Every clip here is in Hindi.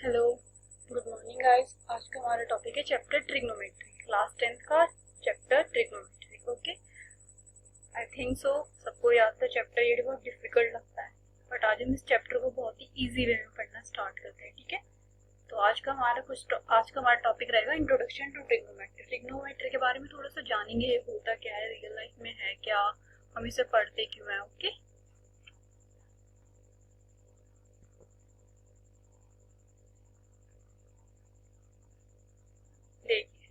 Hello, good morning guys. आज का हमारा टॉपिक है चैप्टर ट्रिग्नोमेट्री, क्लास 10th का chapter trigonometry. Okay, I think so सबको याद था चैप्टर। ये बहुत डिफिकल्ट लगता है, बट आज हम इस चैप्टर को बहुत ही इजी वे में पढ़ना स्टार्ट करते हैं। ठीक है, तो आज का हमारा टॉपिक रहेगा इंट्रोडक्शन टू ट्रिग्नोमेट्री। ट्रिग्नोमेट्री के बारे में थोड़ा सा जानेंगे, होता क्या है, रियल लाइफ में है क्या, हम इसे पढ़ते क्यों है। ओके, देखिए,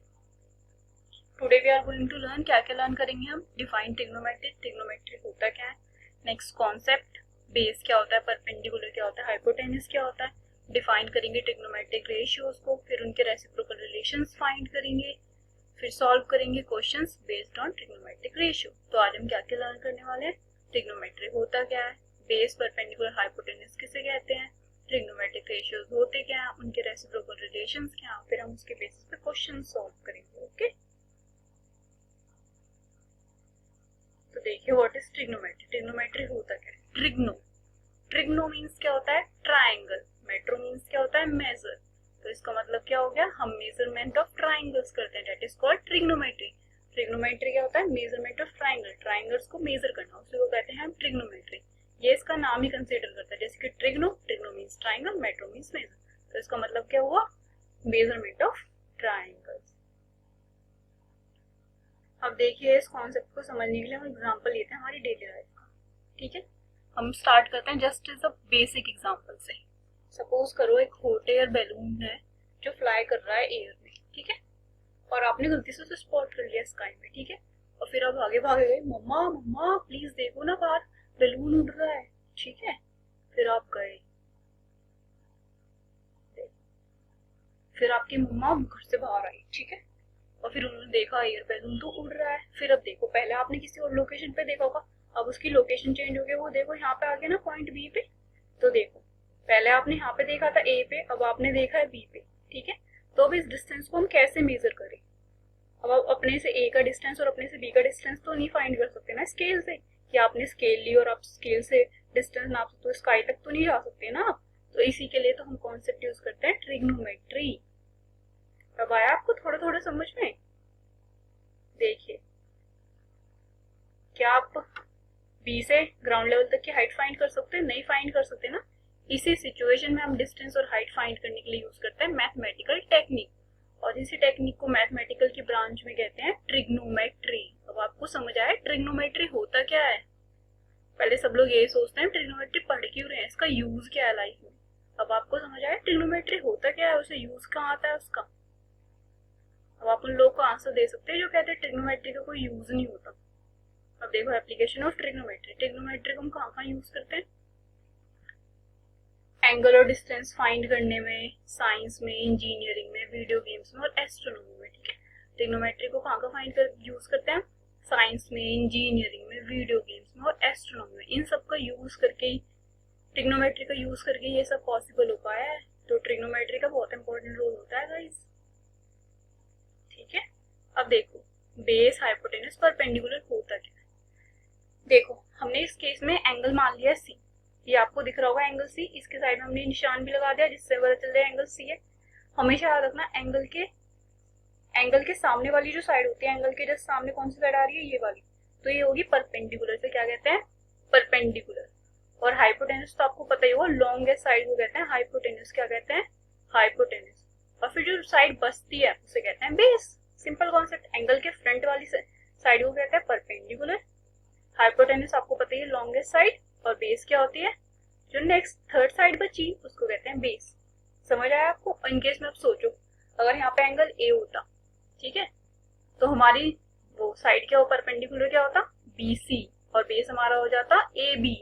today we are going to learn, क्या क्या लर्न करेंगे हम। डिफाइन ट्रिग्नोमेट्री, ट्रिग्नोमेट्री होता क्या है। नेक्स्ट कॉन्सेप्ट, बेस क्या होता है, परपेंडिकुलर क्या होता है, हाइपोटेनस क्या होता है। डिफाइन करेंगे ट्रिग्नोमेट्रिक रेशियोज को, फिर उनके रेसिप्रोकल रिलेशंस फाइंड करेंगे, फिर सॉल्व करेंगे questions based on trigonometric ratio. तो आज हम क्या क्या लर्न करने वाले हैं। ट्रिग्नोमेट्री होता क्या है, बेस, परपेंडिकुलर, हाइपोटेनस किसे कहते हैं, ट्रिग्नोमेट्रिक रेशियोज होते क्या है, उनके रेसिप्रोकल रिलेशंस क्या है, फिर हम उसके बेसिस पे क्वेश्चन सॉल्व करेंगे। ओके, तो देखिए, व्हाट इज ट्रिग्नोमेट्री। ट्रिग्नोमेट्री होता क्या है। ट्रिग्नो मीन्स क्या होता है, ट्राइंगल। मेट्रो मीन्स क्या होता है, मेजर। तो इसका मतलब क्या हो गया, हम मेजरमेंट ऑफ ट्राइंगल्स करते हैं, that is called trigonometry. Trigonometry क्या होता है, मेजरमेंट ऑफ ट्राइंगल, ट्राइंगल्स को मेजर करना, उसे वो कहते हैं हम ट्रिग्नोमेट्री। ये इसका नाम ही कंसीडर करता है, जैसे कि trigno means triangle, metro means measure. तो इसका मतलब क्या हुआ, मेजरमेंट ऑफ ट्राइंगल्स। अब देखिए, इस कॉन्सेप्ट को समझने के लिए हम एग्जांपल लेते हैं हमारी डेली लाइफ का। ठीक है, हम स्टार्ट करते हैं just as a basic example से। सपोज करो एक हॉट एयर बैलून है जो फ्लाई कर रहा है एयर में। ठीक है, और आपने गलती से उसे स्पॉट कर लिया स्काई में। ठीक है, और फिर आप आगे भागे गए, मम्मा मम्मा प्लीज देखो ना बाहर बैलून उड़ रहा है। ठीक है, फिर आप गए, फिर आपकी मम्मा घर से बाहर आई। ठीक है, और फिर उन्होंने देखा एयर बैलून तो उड़ रहा है। फिर अब देखो, पहले आपने किसी और लोकेशन पे देखा होगा, अब उसकी लोकेशन चेंज हो गई, वो देखो यहाँ पे आ गया ना पॉइंट बी पे। तो देखो, पहले आपने यहाँ पे देखा था ए पे, अब आपने देखा है बी पे। ठीक है, तो अब इस डिस्टेंस को हम कैसे मेजर करें। अब आप अपने से ए का डिस्टेंस और अपने से बी का डिस्टेंस तो नहीं फाइंड कर सकते ना स्केल से, कि आपने स्केल ली और आप स्केल से डिस्टेंस नाप सकते हो, स्काई तक तो नहीं जा सकते ना आप। तो इसी के लिए तो हम कॉन्सेप्ट यूज करते हैं ट्रिग्नोमेट्री। अब आया आपको थोड़ा थोड़ा समझ में। देखिए, क्या आप बी से ग्राउंड लेवल तक की हाइट फाइंड कर सकते हैं, नहीं फाइंड कर सकते ना। इसी सिचुएशन में हम डिस्टेंस और हाइट फाइंड करने के लिए यूज करते हैं मैथमेटिकल टेक्निक, और इसी टेक्निक को मैथमेटिकल की ब्रांच में कहते हैं ट्रिग्नोमेट्री। अब आपको समझ आया ट्रिग्नोमेट्री होता क्या है। पहले सब लोग ये सोचते हैं ट्रिग्नोमेट्री पढ़ क्यों रहे हैं, इसका यूज क्या है लाइफ में। अब आपको समझ आया ट्रिग्नोमेट्री होता क्या है, उसे यूज कहाँ आता है उसका। अब आप उन लोगों को आंसर दे सकते हैं जो कहते हैं ट्रिग्नोमेट्री का कोई यूज नहीं होता। अब देखो, एप्लीकेशन ऑफ ट्रिग्नोमेट्री। ट्रिग्नोमेट्री को हम कहाँ कहाँ यूज करते हैं, एंगल और डिस्टेंस फाइंड करने में, साइंस में, इंजीनियरिंग में, वीडियो गेम्स में और एस्ट्रोनॉमी में। ठीक है, ट्रिग्नोमेट्री को कहाँ कहाँ फाइंड कर यूज करते हैं, साइंस में, इंजीनियरिंग में, वीडियो गेम्स में और एस्ट्रोनॉमी में। इन सब का यूज करके ही, ट्रिग्नोमेट्री का यूज करके ये सब पॉसिबल हो पाया है। तो ट्रिग्नोमेट्री का बहुत इंपॉर्टेंट रोल होता है गाइस। ठीक है, अब देखो, बेस, हाइपोटेनस, परपेंडिकुलर होता क्या है। देखो, हमने इस केस में एंगल मान लिया सी, ये आपको दिख रहा होगा एंगल सी, इसके साइड में हमने निशान भी लगा दिया जिससे पता चल रहा है एंगल सी है। हमेशा याद रखना, एंगल के सामने वाली जो साइड होती है, एंगल के जस्ट सामने कौन सी साइड आ रही है, ये वाली, तो ये होगी परपेंडिकुलर। से क्या कहते हैं, परपेंडिकुलर। और हाइपोटेनस तो आपको पता ही होगा, लॉन्गेस्ट साइड को कहते हैं हाइपोटेनस। क्या कहते हैं, हाइपोटेनस। और फिर जो साइड बचती है उसे कहते हैं बेस। सिंपल कॉन्सेप्ट, एंगल के फ्रंट वाली साइड को कहते हैं परपेंडिकुलर, हाइपोटेनस आपको पता ही है लॉन्गेस्ट साइड, और बेस क्या होती है, जो नेक्स्ट थर्ड साइड बची उसको कहते हैं बेस। समझ आया आपको। इनकेस में आप सोचो, अगर यहाँ पे एंगल ए होता, ठीक है, तो हमारी वो साइड क्या हो, परपेंडिकुलर क्या होता, बी सी, और बेस हमारा हो जाता ए बी।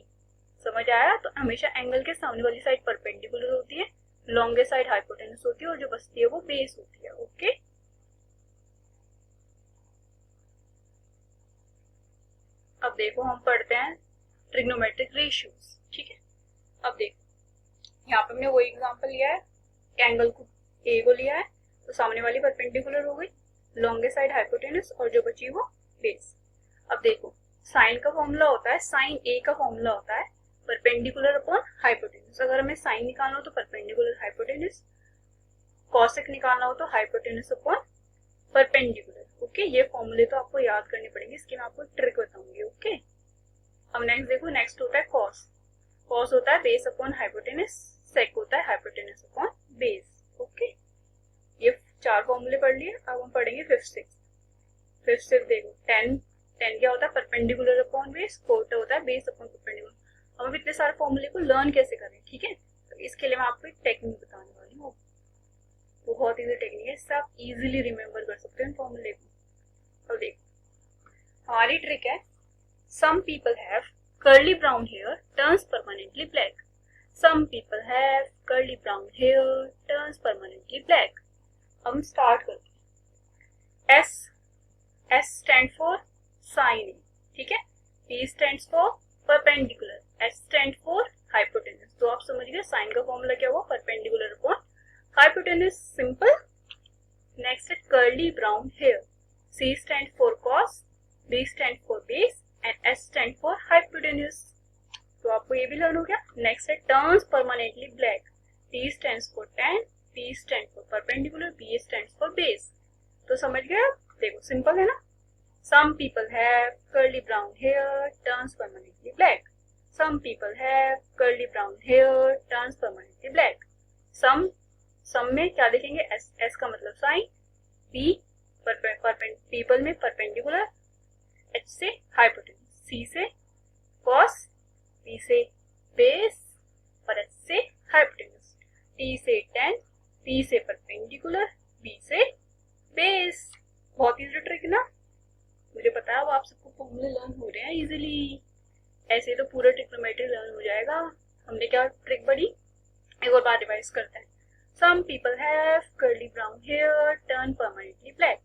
समझ आया। तो हमेशा एंगल के सामने वाली साइड परपेंडिकुलर होती है, लॉन्गेस्ट साइड हाइपोटेनस होती है, और जो बचती है वो बेस होती है। ओके, अब देखो, हम पढ़ते हैं ट्रिग्नोमेट्रिक रेशियोज। ठीक है, अब देखो, यहाँ पे हमने वो एग्जांपल लिया है, एंगल को ए को लिया है, तो सामने वाली परपेंडिकुलर हो गई, लॉन्गेस्ट साइड हाइपोटेनस, और जो बची वो बेस। अब देखो, साइन का फॉर्मूला होता है, साइन ए का फॉर्मूला होता है परपेंडिकुलर अपॉन हाइपोटेनस। अगर हमें साइन निकालना हो तो परपेंडिकुलर हाइपोटेनस, कॉसेक निकालना हो तो हाइपोटेनस अपॉन परपेंडिकुलर। ओके, ये फॉर्मूले तो आपको याद करने पड़ेंगे, इसकी मैं आपको ट्रिक बताऊंगी। ओके, अब नेक्स्ट देखो, नेक्स्ट होता है कॉस। कॉस होता है बेस अपॉन हाइपोटेनस, सेक होता है हाइपोटेनस अपॉन बेस। ओके, ये 4 फॉर्मूले पढ़ लिए। अब हम पढ़ेंगे फिफ्थ सिक्स। देखो, टेन क्या होता है, परपेंडिकुलर अपॉन बेस, कोट होता है बेस अपॉन परपेंडिकुलर। अब हम इतने सारे फॉर्मूले को लर्न कैसे करें, ठीक है, तो इसके लिए मैं आपको एक टेक्निक बताने वाली हूँ। वो बहुत इजी टेक्निक है, इससे आप इजीली रिमेम्बर कर सकते हैं फॉर्मूले को। अब देखो, हमारी ट्रिक है, some people have curly brown hair turns permanently black. Some people have curly brown hair turns permanently black. अब हम स्टार्ट करते हैं। एस स्टैंड फॉर साइन, ठीक है, P stand for perpendicular, S stand for hypotenuse. तो आप समझ गए साइन का फॉर्मूला क्या हुआ, perpendicular upon hypotenuse, simple. Next है curly brown hair, C stand for cos, B stand for base and S stand for hypotenuse. तो आपको ये भी लर्न हो गया। नेक्स्ट है turns permanently black, T stand for tan, P stand for perpendicular, B stand for base. तो समझ गए आप, देखो सिंपल है ना। Some people have curly brown hair turns permanently black. Some people have curly brown hair turns permanently black. Some में क्या देखेंगे, S का मतलब साइन, P people में परपेंडिकुलर, H से हाइपोटेनस, C से कॉस, B से बेस और H से हाइपोटेनस, T से टेन, P से परपेंडिकुलर, B से बेस। बहुत इजी ट्रिक ना, मुझे पता है अब आप सबको फॉर्मूले लर्न हो रहे हैं इजीली। ऐसे तो पूरा ट्रिग्नोमेट्री लर्न हो जाएगा। हमने क्या ट्रिक पढ़ी, एक और बार रिवाइज करते हैं। Some people have curly brown hair turn permanently black.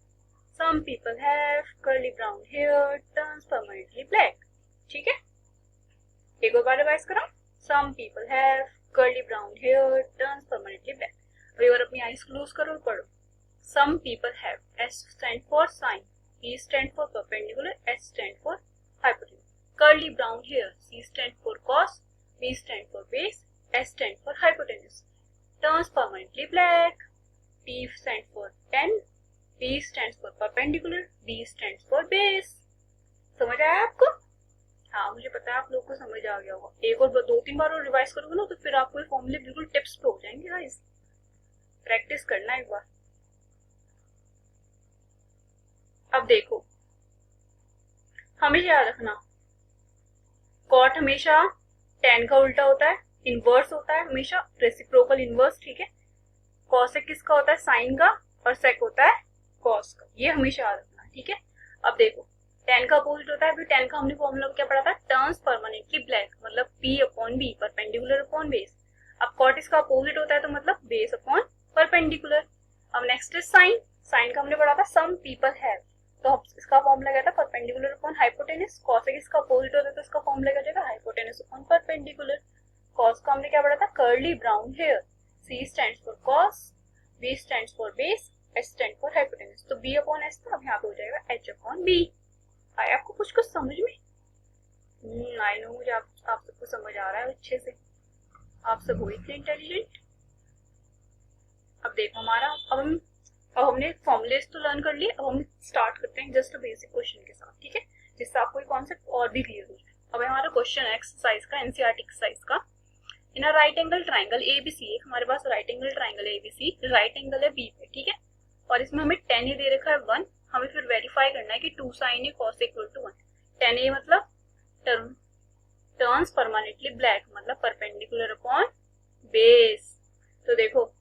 Some people have curly brown hair turns permanently black. ठीक है, एक और बार रिवाइज करो। Some people have curly brown hair turns permanently black. और एक बार अपनी आईज क्लोज करो और पढ़ो। Some people have, S stand for sine, P stand for perpendicular, S stand for hypotenuse. Curly brown hair, C stand for cos, B stand for base, S stand for hypotenuse. Turns permanently black, T stand for tan, P stands for perpendicular, B stands for base. समझ आया आपको? हाँ, मुझे पता है आप लोग को समझ आ गया होगा। एक और 2-3 बार और रिवाइज करोगे ना तो फिर आपको ये फॉर्मूले बिल्कुल टिप्स पे हो जाएंगे गाइस। प्रैक्टिस करना एक बार। अब देखो, हमेशा याद रखना, कॉट हमेशा टेन का उल्टा होता है, इनवर्स होता है हमेशा, रेसिप्रोकल इनवर्स। ठीक है, कॉसेक किसका होता है, साइन का, और सेक होता है कॉस का। ये हमेशा याद रखना। ठीक है, अब देखो टेन का अपोजिट होता है, अभी टेन का हमने फॉर्मूला क्या पढ़ा था, टर्न्स परमानेंटली ब्लैक, मतलब P upon B, perpendicular upon base. अब कॉट इसका अपोजिट होता है तो मतलब बेस अपॉन परपेंडिकुलर। अब नेक्स्ट इज साइन। साइन का हमने पढ़ा था सम पीपल हैव, तो इसका फॉर्मूला क्या था, परपेंडिकुलर अपॉन हाइपोटेनस। कॉसेक इसका अपोजिट होता है तो इसका फॉर्मूला क्या जाएगा, हाइपोटेनस अपॉन परपेंडिकुलर। कॉस का हमने क्या पढ़ा था, curly brown hair, C stands for cos, B stands for base, S stand for hypotenuse. तो B अपॉन S था, अब यहाँ पे हो जाएगा H अपॉन B। आया आपको कुछ समझ में? आई नो, मुझे आप सबको समझ आ रहा है अच्छे से, आप सब हो इतने इंटेलिजेंट। अब देखो हमारा, अब हमने फॉर्मुलेस तो लर्न कर लिए, अब हम स्टार्ट करते हैं जस्ट बेसिक क्वेश्चन के साथ। ठीक है, जिससे आपको ये कॉन्सेप्ट और भी क्लियर हो जाए। अब हमारा क्वेश्चन है एक्सरसाइज का, एनसीईआरटी एक्सरसाइज का। In a right angle triangle ABC, एक हमारे पास right angle triangle ABC, right angle है बी पे। ठीक है, और इसमें हमें टेन ए दे रखा है 1। हमें फिर वेरीफाई करना है कि 2 sin a cos equal to 1। Tan A मतलब टर्न्स परमानेंटली ब्लैक, मतलब परपेंडिकुलर अपॉन बेस। तो देखो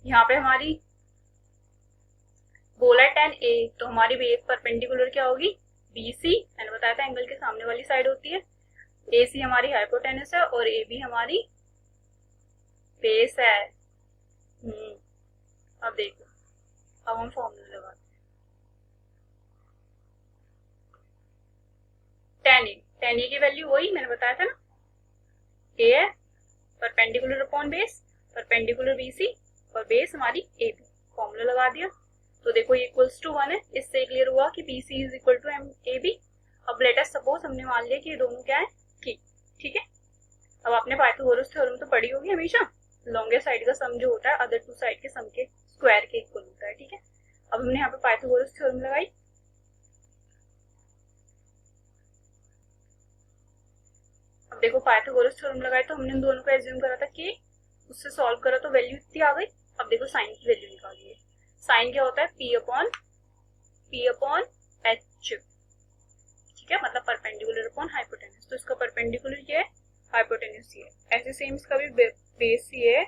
यहाँ पे हमारी बोला टेन ए, तो हमारी बेस परपेंडिकुलर क्या होगी, BC। मैंने बताया था एंगल के सामने वाली साइड होती है। AC हमारी हाइपोटेनस है और AB हमारी बेस है। अब देखो, अब हम फॉर्मूला लगाते हैं। टेन ए की वैल्यू वही मैंने बताया था ना, A है perpendicular upon base, perpendicular BC और बेस हमारी AB। फॉर्मूला लगा दिया तो देखो ये इक्वल्स टू 1 है। इससे क्लियर हुआ कि BC is equal to AB। अब लेट अस सपोज हमने मान लिया कि ये दोनों क्या है, ठीक है। अब आपने पाइथागोरस थ्योरम तो पढ़ी होगी हमेशा, लॉन्गेस्ट साइड का सम जो होता है अदर टू साइड के सम के स्क्वायर के इक्वल होता है, ठीक है। अब हमने यहाँ पे पाइथागोरस थ्योरम लगाई। अब देखो पाइथागोरस थ्योरम लगाए तो हमने इन दोनों को एज्यूम करा था कि उससे सॉल्व करा तो वैल्यू इतनी आ गई। अब देखो साइन की वैल्यू निकालिए। साइन क्या होता है, पी अपॉन एच, ठीक है, मतलब परपेंडिकुलर अपॉन हाइपोटेन्यूज। तो इसका परपेंडिकुलर ये है, हाइपोटेन्यूज ये है। ऐसे सेम इसका भी बेस ये है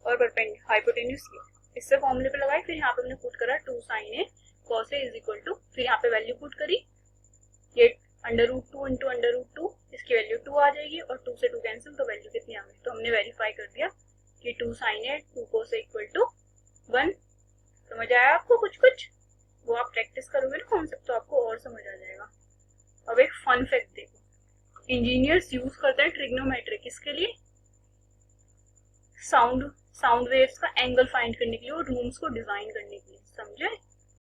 और हाइपोटेन्यूज ये है। इससे फॉर्मूले पे लगाए, फिर यहाँ पे हमने पुट करा 2 sin a cos a is equal to, फिर यहाँ पे वैल्यू पुट करी, ये √2 इंटू √2, इसकी वैल्यू 2 आ जाएगी और 2 से 2 कैंसिल, तो वैल्यू कितनी आ गई। तो हमने वेरीफाई कर दिया कि 2 sin a 2 cos a equal to 1। समझ आया आपको कुछ कुछ? वो आप प्रैक्टिस करोगे ना कॉन्सेप्ट तो आपको और समझ आ जाएगा। अब एक फन फैक्ट देखो, इंजीनियर्स यूज करते हैं ट्रिग्नोमेट्री किसके लिए, साउंड वेव्स का एंगल फाइंड करने के लिए और रूम्स को डिजाइन करने के लिए।